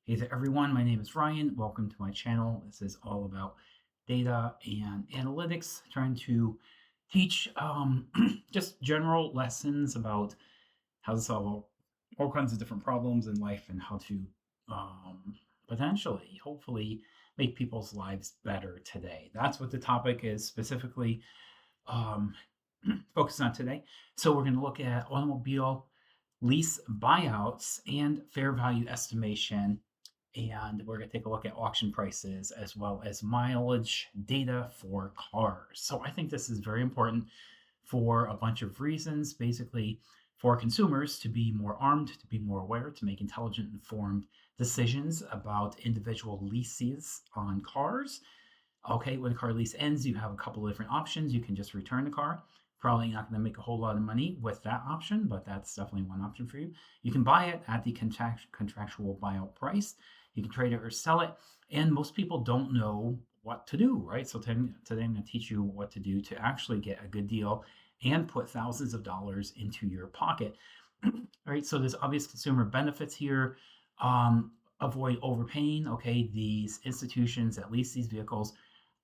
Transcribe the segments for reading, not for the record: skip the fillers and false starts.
Hey there, everyone. My name is Ryan. Welcome to my channel. This is all about data and analytics, trying to teach just general lessons about how to solve all kinds of different problems in life and how to um, potentially, hopefully, make people's lives better today. That's what the topic is specifically um, focused on today. So, we're going to look at automobile lease buyouts and fair value estimation, and we're going to take a look at auction prices as well as mileage data for cars. So I think this is very important for a bunch of reasons. Basically, for consumers to be more armed, to be more aware, to make intelligent, informed decisions about individual leases on cars. Okay, when a car lease ends, you have a couple of different options. You can just return the car. Probably not going to make a whole lot of money with that option, but that's definitely one option for you. You can buy it at the contractual buyout price. You can trade it or sell it. And most people don't know what to do, right? So today I'm going to teach you what to do to actually get a good deal and put thousands of dollars into your pocket. All right, so there's obvious consumer benefits here. Avoid overpaying. Okay, these institutions that lease these vehicles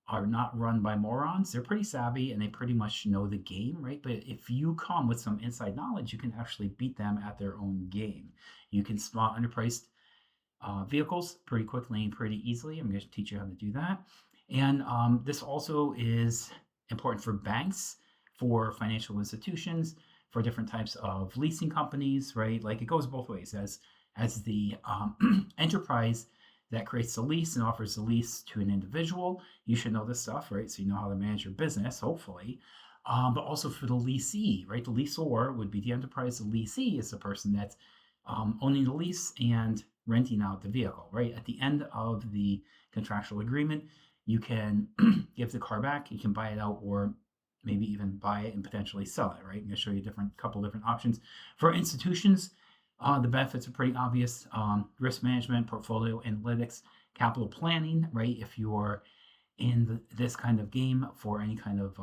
are not run by morons. They're pretty savvy and they pretty much know the game, right? But if you come with some inside knowledge, you can actually beat them at their own game. You can spot underpriced vehicles pretty quickly and pretty easily. I'm going to teach you how to do that. And this also is important for banks, for financial institutions, for different types of leasing companies, right? Like it goes both ways. As the enterprise that creates the lease and offers the lease to an individual, you should know this stuff, right? So you know how to manage your business, hopefully. But also for the leasee, right? The leaseor would be the enterprise. The leasee is the person that's owning the lease and renting out the vehicle, right? At the end of the contractual agreement, you can give the car back, you can buy it out, or maybe even buy it and potentially sell it, right? I'm going to show you a couple different options. For institutions, the benefits are pretty obvious. Risk management, portfolio analytics, capital planning, right? If you're in this kind of game for any kind of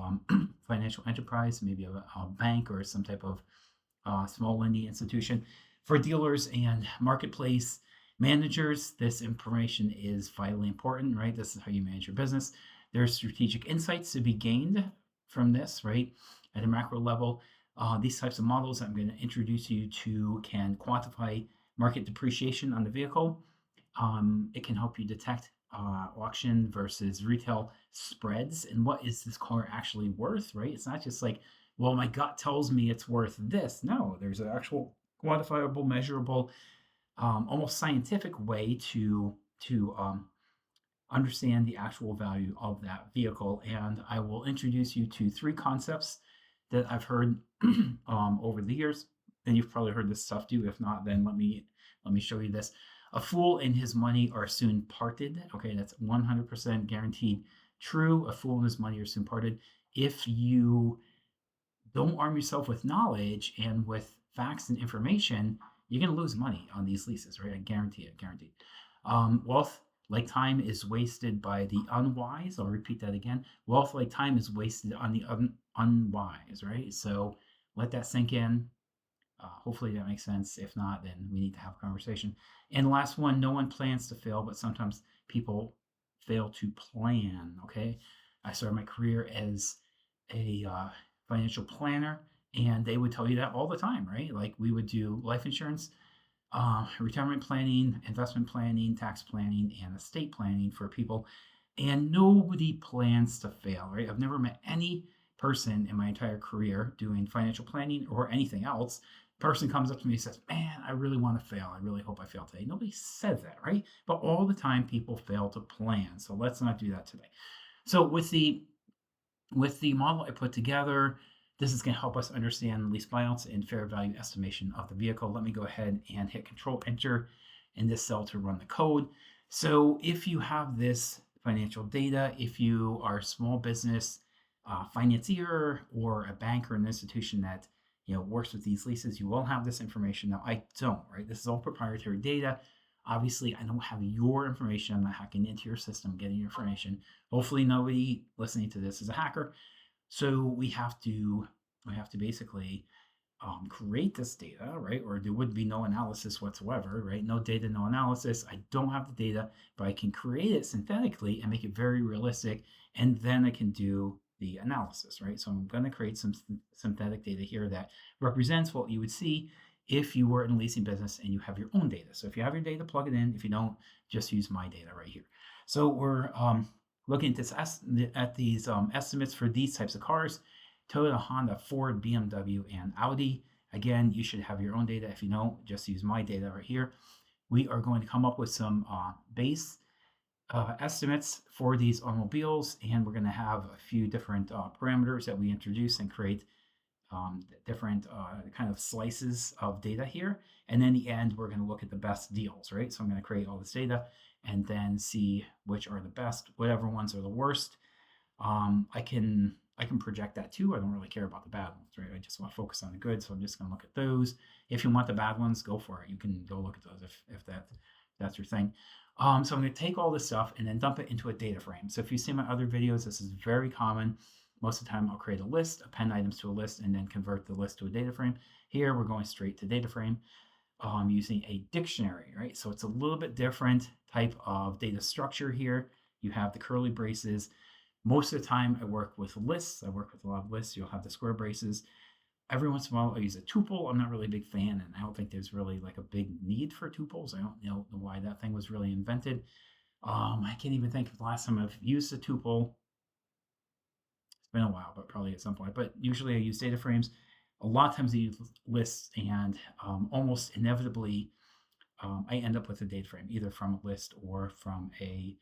financial enterprise, maybe a bank or some type of small lending institution. For dealers and marketplace managers, this information is vitally important, right? This is how you manage your business. There's strategic insights to be gained from this, right? At a macro level, these types of models I'm going to introduce you to can quantify market depreciation on the vehicle. It can help you detect auction versus retail spreads and what is this car actually worth, right? It's not just like, well, my gut tells me it's worth this. No, there's an actual quantifiable, measurable, almost scientific way to understand the actual value of that vehicle. And I will introduce you to three concepts that I've heard over the years, and you've probably heard this stuff too. If not, then let me show you this. A fool and his money are soon parted. Okay, that's 100% guaranteed true. A fool and his money are soon parted. If you don't arm yourself with knowledge and with facts and information, you're going to lose money on these leases, right? I guarantee it, guaranteed. Wealth, like time, is wasted by the unwise. I'll repeat that again. Wealth, like time, is wasted on the unwise, right? So let that sink in. Hopefully that makes sense. If not, then we need to have a conversation. And the last one, no one plans to fail, but sometimes people fail to plan, okay? I started my career as a financial planner, and they would tell you that all the time, right? Like we would do life insurance, retirement planning, investment planning, tax planning, and estate planning for people. And nobody plans to fail, right? I've never met any person in my entire career doing financial planning or anything else. Person comes up to me and says, man, I really want to fail. I really hope I fail today. Nobody says that, right? But all the time people fail to plan. So let's not do that today. So with the model I put together, this is going to help us understand lease buyouts and fair value estimation of the vehicle. Let me go ahead and hit Control Enter in this cell to run the code. So if you have this financial data, if you are a small business financier or a bank or an institution that works with these leases, you will have this information. Now I don't, right? This is all proprietary data. Obviously, I don't have your information. I'm not hacking into your system, getting your information. Hopefully, nobody listening to this is a hacker. So we have to basically create this data, right? Or there would be no analysis whatsoever, right? No data, no analysis. I don't have the data, but I can create it synthetically and make it very realistic, and then I can do the analysis, right? So I'm going to create some synthetic data here that represents what you would see if you were in a leasing business and you have your own data. So if you have your data, plug it in. If you don't, just use my data right here. So we're looking at these estimates for these types of cars: Toyota, Honda, Ford, BMW, and Audi. Again, you should have your own data. If you don't, just use my data right here. We are going to come up with some base estimates for these automobiles, and we're going to have a few different parameters that we introduce and create different kind of slices of data here. And in the end, we're going to look at the best deals, right? So I'm going to create all this data and then see which are the best, whatever ones are the worst. I can project that too. I don't really care about the bad ones, right? I just want to focus on the good, so I'm just going to look at those. If you want the bad ones, go for it. You can go look at those if that's your thing. So I'm going to take all this stuff and then dump it into a data frame. So if you see my other videos, this is very common. Most of the time I'll create a list, append items to a list, and then convert the list to a data frame. Here we're going straight to data frame using a dictionary, right? So it's a little bit different type of data structure here. You have the curly braces. Most of the time I work with lists. I work with a lot of lists. You'll have the square braces. Every once in a while I use a tuple. I'm not really a big fan, and I don't think there's really like a big need for tuples. I don't know why that thing was really invented. I can't even think of the last time I've used a tuple. It's been a while, but probably at some point. But usually I use data frames. A lot of times I use lists, and almost inevitably I end up with a data frame, either from a list or from a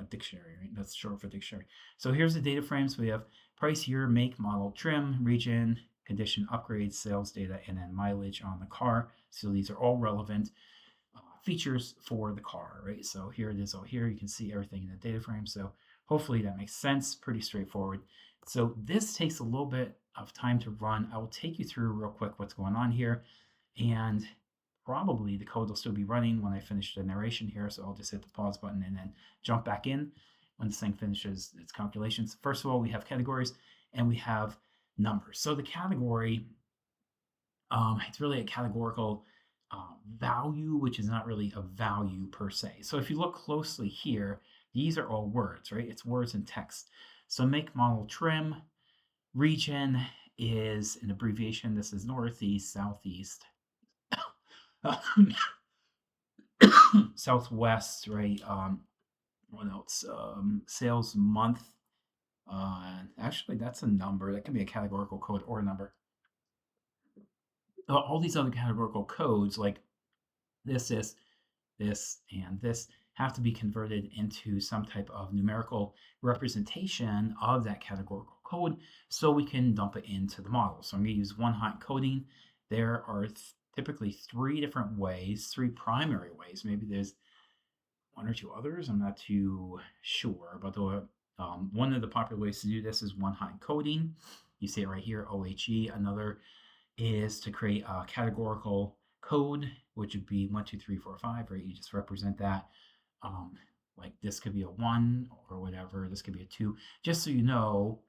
dictionary, right? That's short for dictionary. So here's the data frames. We have price, year, make, model, trim, region, condition, upgrades, sales data, and then mileage on the car. So these are all relevant features for the car, right? So here it is over here. You can see everything in the data frame. So hopefully that makes sense. Pretty straightforward. So this takes a little bit of time to run. I will take you through real quick what's going on here, and probably the code will still be running when I finish the narration here. So I'll just hit the pause button and then jump back in when this thing finishes its calculations. First of all, we have categories and we have numbers. So the category, it's really a categorical value, which is not really a value per se. So if you look closely here, these are all words, right? It's words and text. So make, model, trim, region is an abbreviation. This is northeast, southeast, southwest, right? What else? Sales month. Actually, that's a number. That can be a categorical code or a number. All these other categorical codes, like this, and this, have to be converted into some type of numerical representation of that categorical code so we can dump it into the model. So I'm going to use one-hot encoding. There are typically three different ways, three primary ways. Maybe there's one or two others. I'm not too sure, but one of the popular ways to do this is one-hot encoding. You see it right here, OHE. Another is to create a categorical code, which would be 1, 2, 3, 4, 5, right? You just represent that. Like this could be a 1 or whatever. This could be a 2, just so you know,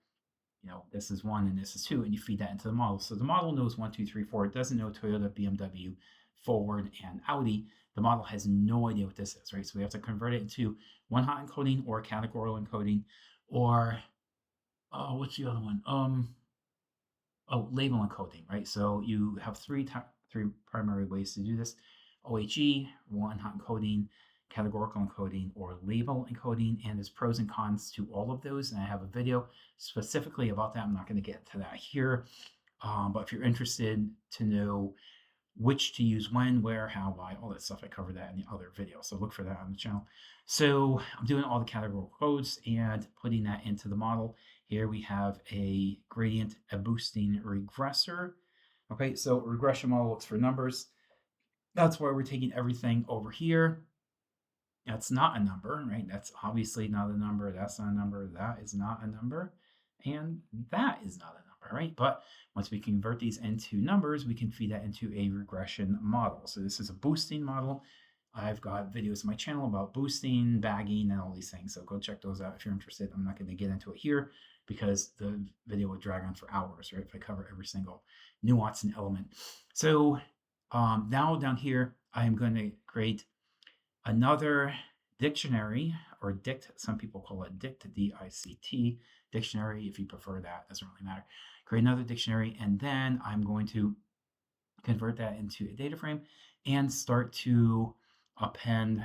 this is 1 and this is 2, and you feed that into the model. So the model knows 1, 2, 3, 4. It doesn't know Toyota, BMW, Ford, and Audi. The model has no idea what this is, right? So we have to convert it into one-hot encoding or categorical encoding, or what's the other one? Label encoding, right? So you have three primary ways to do this: OHE, one-hot encoding, categorical encoding, or label encoding. And there's pros and cons to all of those, and I have a video specifically about that. I'm not going to get to that here, but if you're interested to know which to use when, where, how, why, all that stuff, I cover that in the other video, so look for that on the channel. So I'm doing all the categorical codes and putting that into the model. Here we have a gradient, a boosting regressor. Okay, so regression model looks for numbers. That's why we're taking everything over here. That's not a number, right? That's obviously not a number. That's not a number. That is not a number. And that is not a number, right? But once we convert these into numbers, we can feed that into a regression model. So this is a boosting model. I've got videos on my channel about boosting, bagging, and all these things. So go check those out if you're interested. I'm not going to get into it here because the video would drag on for hours, right? If I cover every single nuance and element. So now down here, I am going to create another dictionary, or dict, some people call it dict, D-I-C-T, dictionary. If you prefer that, doesn't really matter. Create another dictionary, and then I'm going to convert that into a data frame and start to append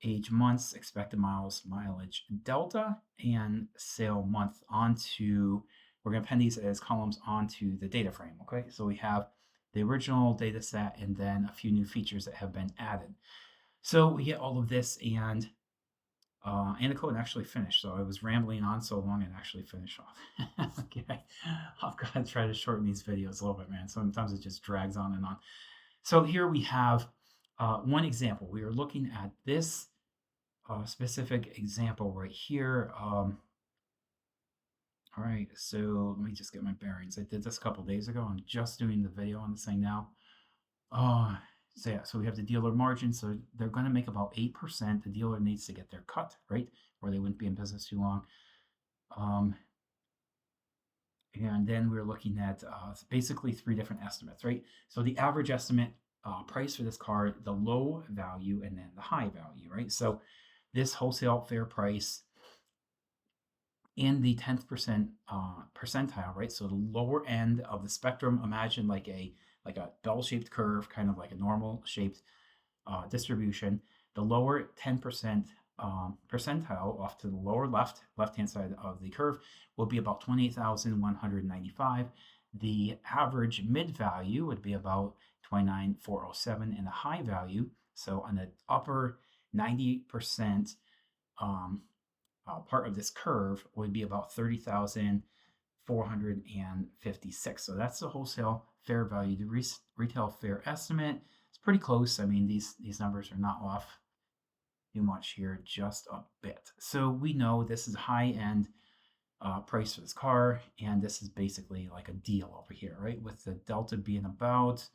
age months, expected miles, mileage delta, and sale month onto, we're going to append these as columns onto the data frame. Okay, so we have the original data set and then a few new features that have been added. So we get all of this, and the code actually finished. So I was rambling on so long and actually finished off. Okay, I've got to try to shorten these videos a little bit, man. Sometimes it just drags on and on. So here we have one example. We are looking at this specific example right here. All right, so let me just get my bearings. I did this a couple days ago. I'm just doing the video on this thing now. So yeah, so we have the dealer margin. So they're going to make about 8%. The dealer needs to get their cut, right? Or they wouldn't be in business too long. And then we're looking at basically three different estimates, right? So the average estimate price for this car, the low value, and then the high value, right? So this wholesale fair price in the 10th percentile, right? So the lower end of the spectrum, imagine like a bell-shaped curve, kind of like a normal shaped distribution. The lower 10% percentile off to the lower left-hand side of the curve will be about 28,195. The average mid value would be about 29,407, and the high value, so on the upper 90% part of this curve, would be about 30,456. So that's the wholesale fair value. The retail fair estimate is pretty close. I mean, these numbers are not off too much here, just a bit. So we know this is high-end price for this car, and this is basically like a deal over here, right? With the delta being about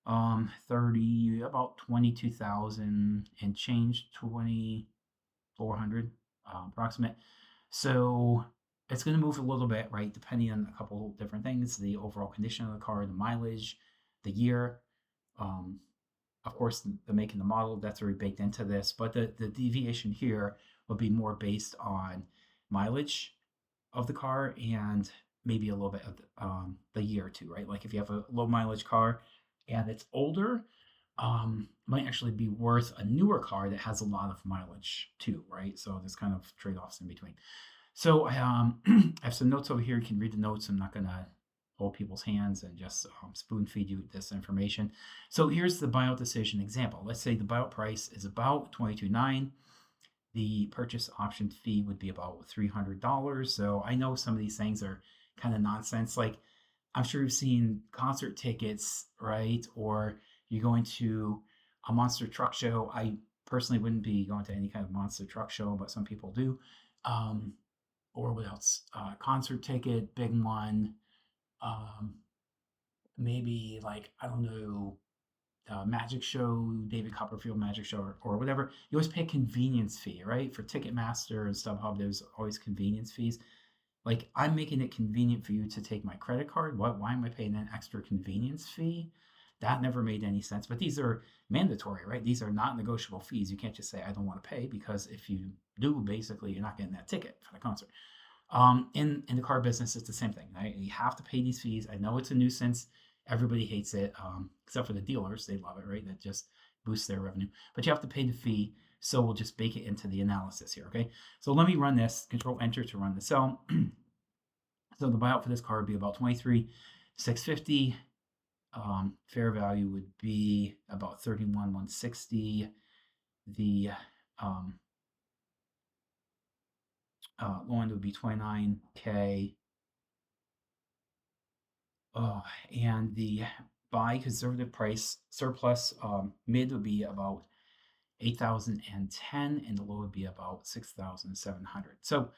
22,000 and change, 2,400 approximate. So it's going to move a little bit, right? Depending on a couple different things: the overall condition of the car, the mileage, the year, of course, the make and the model. That's already baked into this. But the deviation here will be more based on mileage of the car and maybe a little bit of the year too, right? Like if you have a low mileage car and it's older, might actually be worth a newer car that has a lot of mileage too, right? So there's kind of trade-offs in between. So I have some notes over here. You can read the notes. I'm not going to hold people's hands and just spoon feed you this information. So here's the buyout decision example. Let's say the buyout price is about $22,900. The purchase option fee would be about $300. So I know some of these things are kind of nonsense. Like, I'm sure you've seen concert tickets, right? Or you're going to a monster truck show. I personally wouldn't be going to any kind of monster truck show, but some people do. Or what else? Concert ticket, big one. Maybe like, I don't know, magic show, David Copperfield magic show, or whatever. You always pay a convenience fee, right? For Ticketmaster and StubHub, there's always convenience fees. Like, I'm making it convenient for you to take my credit card. Why am I paying an extra convenience fee? That never made any sense. But these are mandatory, right? These are not negotiable fees. You can't just say, I don't want to pay, because if you do, basically, you're not getting that ticket for the concert. In the car business, it's the same thing, right? You have to pay these fees. I know it's a nuisance. Everybody hates it, except for the dealers. They love it, right? That just boosts their revenue. But you have to pay the fee, so we'll just bake it into the analysis here, okay? So let me run this. Control-Enter to run the cell. So the buyout for this car would be about $23,650. Fair value would be about $31,160. The low end would be $29K. And the buy conservative price surplus mid would be about 8,010, and the low would be about 6,700. So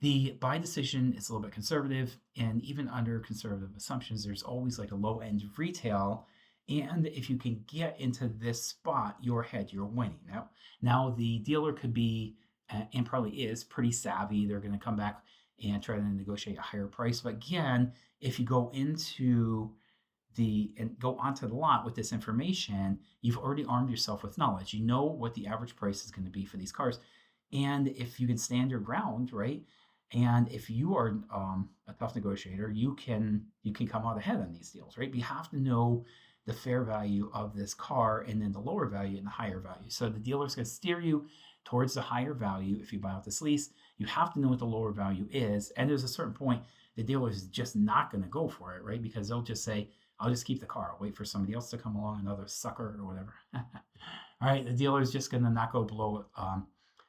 the buy decision is a little bit conservative, and even under conservative assumptions, there's always like a low end retail. And if you can get into this spot, you're ahead, you're winning. Now the dealer could be and probably is pretty savvy. They're going to come back and try to negotiate a higher price. But again, if you go into and go onto the lot with this information, you've already armed yourself with knowledge. You know what the average price is going to be for these cars, and if you can stand your ground, right? And if you are a tough negotiator, you can come out ahead on these deals, right? But you have to know the fair value of this car, and then the lower value and the higher value. So the dealer's going to steer you towards the higher value if you buy out this lease. You have to know what the lower value is, and there's a certain point the dealer is just not going to go for it, right? Because they'll just say, I'll just keep the car. I'll wait for somebody else to come along, another sucker or whatever. All right, the dealer is just going to not go below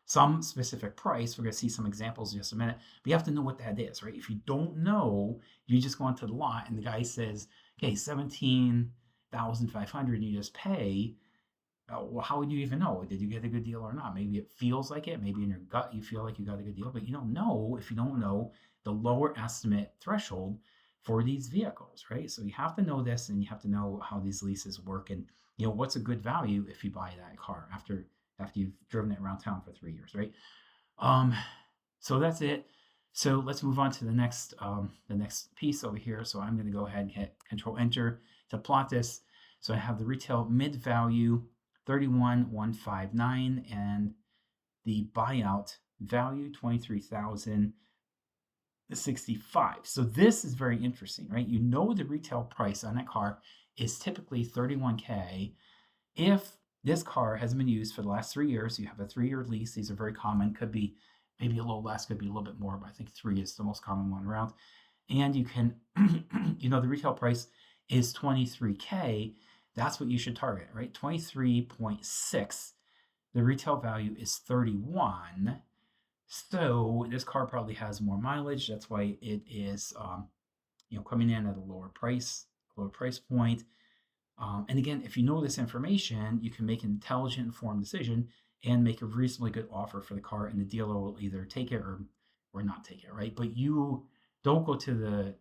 some specific price. We're going to see some examples in just a minute. But you have to know what that is, right? If you don't know, you just go onto the lot and the guy says, okay, 17,500, and you just pay. Well, how would you even know? Did you get a good deal or not? Maybe it feels like it. Maybe in your gut you feel like you got a good deal, but you don't know if you don't know the lower estimate threshold for these vehicles, right? So you have to know this, and you have to know how these leases work, and what's a good value if you buy that car after you've driven it around town for 3 years, right? So that's it. So let's move on to the next piece over here. So I'm going to go ahead and hit Control Enter to plot this. So I have the retail mid value 31,159 and the buyout value 23,065. So this is very interesting, right? You know the retail price on that car is typically 31K. If this car has been used for the last 3 years, you have a 3-year lease. These are very common. Could be maybe a little less, could be a little bit more, but I think 3 is the most common one around. And you can, the retail price is 23K. That's what you should target, right? 23.6. The retail value is 31. So this car probably has more mileage. That's why it is, coming in at a lower price point. And again, if you know this information, you can make an intelligent, informed decision and make a reasonably good offer for the car, and the dealer will either take it or not take it, right? But you don't go into the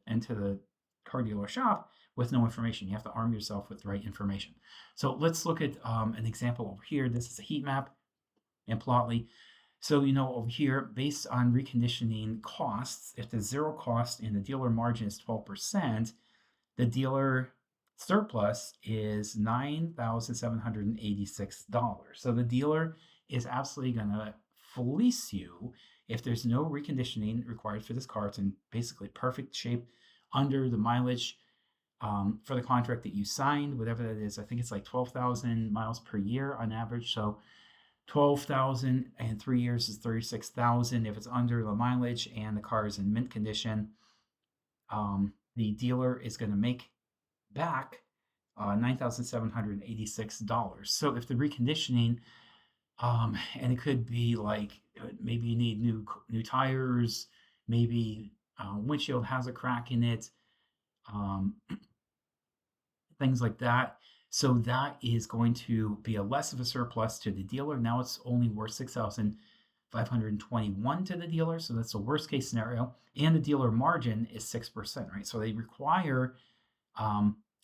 car dealer shop with no information. You have to arm yourself with the right information. So let's look at an example over here. This is a heat map in Plotly. So, over here, based on reconditioning costs, if there's zero cost and the dealer margin is 12%, the dealer surplus is $9,786. So the dealer is absolutely going to fleece you if there's no reconditioning required for this car. It's in basically perfect shape under the mileage for the contract that you signed, whatever that is. I think it's like 12,000 miles per year on average. So 12,000 and 3 years is 36,000. If it's under the mileage and the car is in mint condition, the dealer is going to make back $9,786. So if the reconditioning, and it could be like maybe you need new tires, maybe windshield has a crack in it, things like that. So that is going to be a less of a surplus to the dealer. Now it's only worth $6,521 to the dealer. So that's the worst case scenario. And the dealer margin is 6%, right? So they require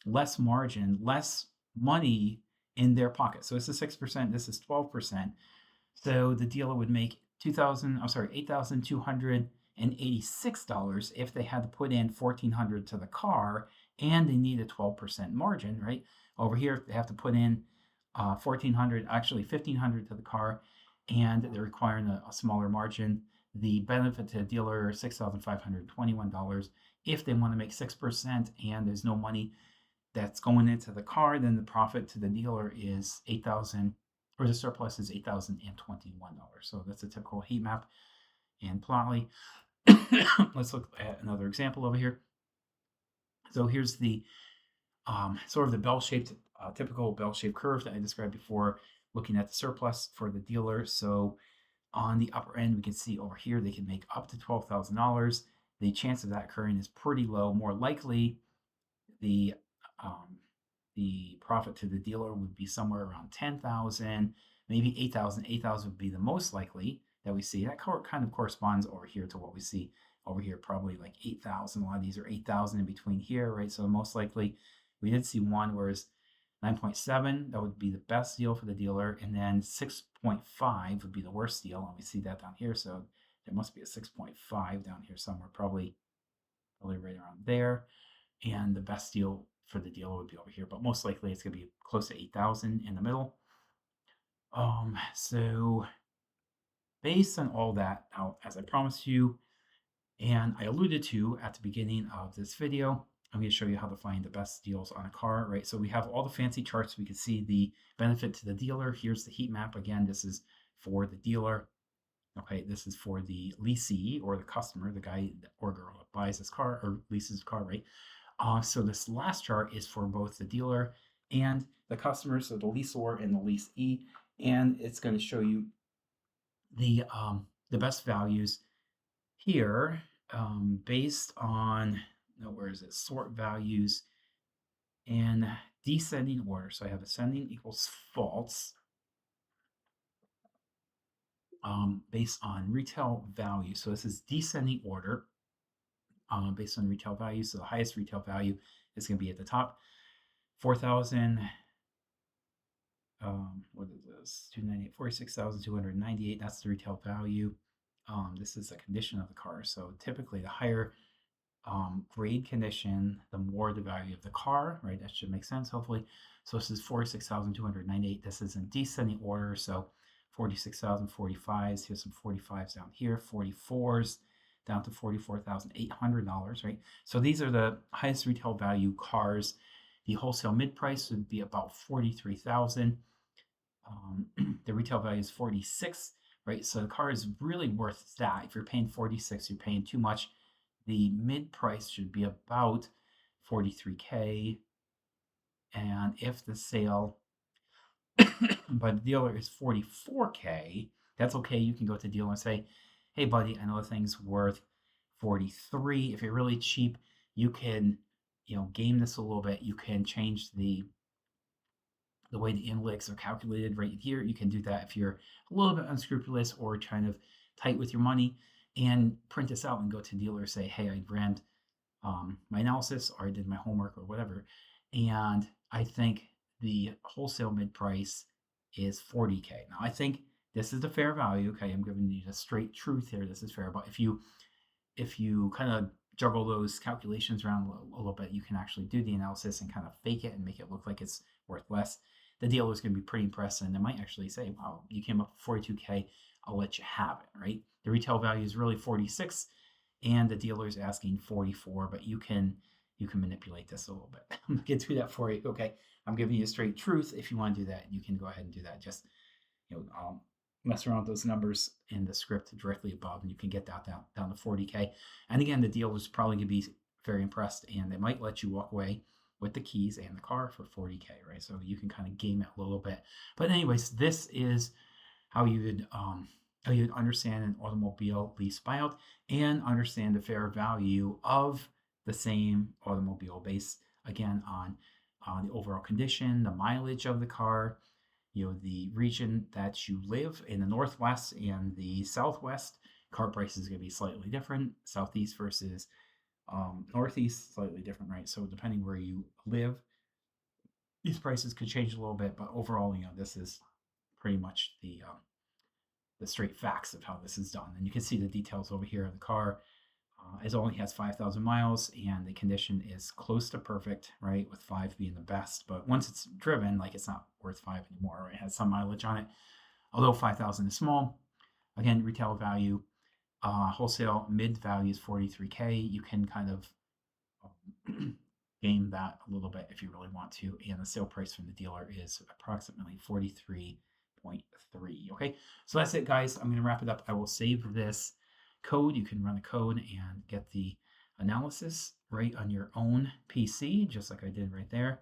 less margin, less money in their pocket. So this is 6%, this is 12%. So the dealer would make $8,286 if they had to put in $1,400 to the car and they need a 12% margin, right? Over here, they have to put in $1,500 to the car, and they're requiring a smaller margin. The benefit to the dealer is $6,521. If they want to make 6% and there's no money that's going into the car, then the profit to the dealer is $8,000, or the surplus is $8,021. So that's a typical heat map in Plotly. Let's look at another example over here. So here's the sort of the bell-shaped, typical bell-shaped curve that I described before, looking at the surplus for the dealer. So on the upper end, we can see over here they can make up to $12,000. The chance of that occurring is pretty low. More likely, the profit to the dealer would be somewhere around 10,000, maybe 8,000. 8,000 would be the most likely that we see. That kind of corresponds over here to what we see over here, probably like 8,000. A lot of these are 8,000 in between here, right? So most likely, we did see one where it's 9.7, that would be the best deal for the dealer, and then 6.5 would be the worst deal. Let me see that down here. So there must be a 6.5 down here somewhere, probably right around there. And the best deal for the dealer would be over here, but most likely it's going to be close to 8,000 in the middle. So based on all that, now, as I promised you, and I alluded to at the beginning of this video, I'm going to show you how to find the best deals on a car, right? So we have all the fancy charts. We can see the benefit to the dealer. Here's the heat map. Again, this is for the dealer. Okay, this is for the leasee or the customer, the guy or girl that buys this car or leases the car, right? So this last chart is for both the dealer and the customer, so the leaseor and the leasee, and it's going to show you the best values here based on, no, where is it? Sort values in descending order. So I have ascending equals false based on retail value. So this is descending order based on retail value. So the highest retail value is going to be at the top. 4,000. What is this? 298, 46,298. That's the retail value. This is the condition of the car. So typically, the higher grade condition, the more the value of the car, right? That should make sense, hopefully. So this is 46,298. This is in descending order. So 46,000, 45s. Here's some 45s down here, 44s down to $44,800, right? So these are the highest retail value cars. The wholesale mid price would be about 43,000. The retail value is 46, right? So the car is really worth that. If you're paying 46, you're paying too much. The mid price should be about 43K. And if the sale by the dealer is 44K, that's okay. You can go to the dealer and say, hey, buddy, I know the thing's worth 43. If you're really cheap, you can, game this a little bit. You can change the way the analytics are calculated right here. You can do that if you're a little bit unscrupulous or kind of tight with your money, and print this out and go to the dealer and say, hey, I ran my analysis, or I did my homework, or whatever, and I think the wholesale mid price is 40K. Now, I think this is the fair value. Okay, I'm giving you the straight truth here. This is fair, but if you kind of juggle those calculations around a little bit, you can actually do the analysis and kind of fake it and make it look like it's worth less. The dealer is going to be pretty impressed, and they might actually say, wow, you came up with 42K, I'll let you have it, right? The retail value is really 46, and the dealer is asking 44, but you can manipulate this a little bit. I'm going to do that for you, okay? I'm giving you a straight truth. If you want to do that, you can go ahead and do that. Just, mess around with those numbers in the script directly above, and you can get that down to 40K. And again, the dealer is probably going to be very impressed, and they might let you walk away with the keys and the car for 40K, right? So you can kind of game it a little bit. But anyways, this is how you would understand an automobile lease buyout and understand the fair value of the same automobile based, again, on the overall condition, the mileage of the car, the region that you live in. The Northwest and the Southwest, car prices is going to be slightly different. Southeast versus Northeast, slightly different, right? So depending where you live, these prices could change a little bit, but overall, this is pretty much the straight facts of how this is done. And you can see the details over here of the car. It only has 5,000 miles, and the condition is close to perfect, right? With 5 being the best. But once it's driven, it's not worth 5 anymore, right? It has some mileage on it. Although 5,000 is small. Again, retail value, wholesale mid value is 43K. You can kind of game that a little bit if you really want to. And the sale price from the dealer is approximately 43.3. Okay, so that's it, guys. I'm going to wrap it up. I will save this code. You can run the code and get the analysis right on your own PC, just like I did right there.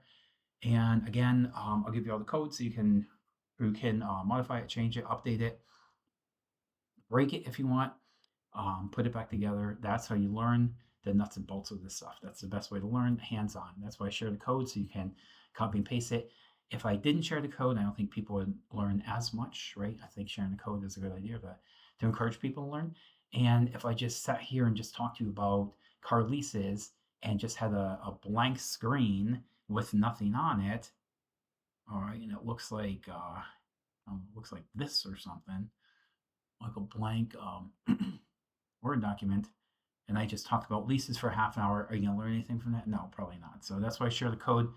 And again, I'll give you all the code so you can modify it, change it, update it, break it if you want, put it back together. That's how you learn the nuts and bolts of this stuff. That's the best way to learn, hands-on. That's why I share the code so you can copy and paste it. If I didn't share the code, I don't think people would learn as much, right? I think sharing the code is a good idea to encourage people to learn. And if I just sat here and just talked to you about car leases and just had a blank screen with nothing on it, All right, and it looks like this or something, like a blank Word document. And I just talked about leases for half an hour. Are you gonna learn anything from that? No, probably not. So that's why I share the code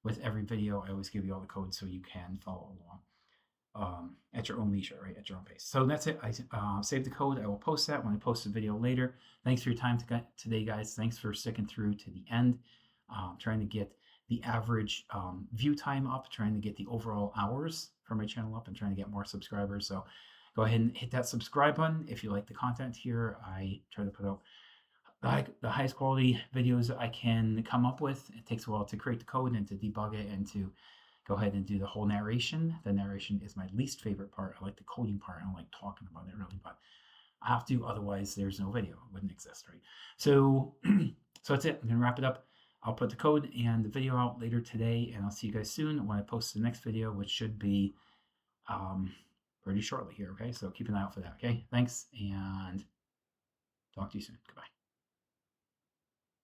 with every video. I always give you all the code so you can follow along at your own leisure, right? At your own pace. So that's it. I saved the code. I will post that when I post the video later. Thanks for your time today, guys. Thanks for sticking through to the end. Trying to get the average view time up, trying to get the overall hours for my channel up, and trying to get more subscribers. So go ahead and hit that subscribe button if you like the content here. I try to put out the highest quality videos I can come up with. It takes a while to create the code and to debug it and to go ahead and do the whole narration. The narration is my least favorite part. I like the coding part. I don't like talking about it really, but I have to, otherwise there's no video. It wouldn't exist, right? So, so that's it. I'm gonna wrap it up. I'll put the code and the video out later today, and I'll see you guys soon when I post the next video, which should be pretty shortly here, okay? So keep an eye out for that, okay? Thanks, and talk to you soon. Goodbye.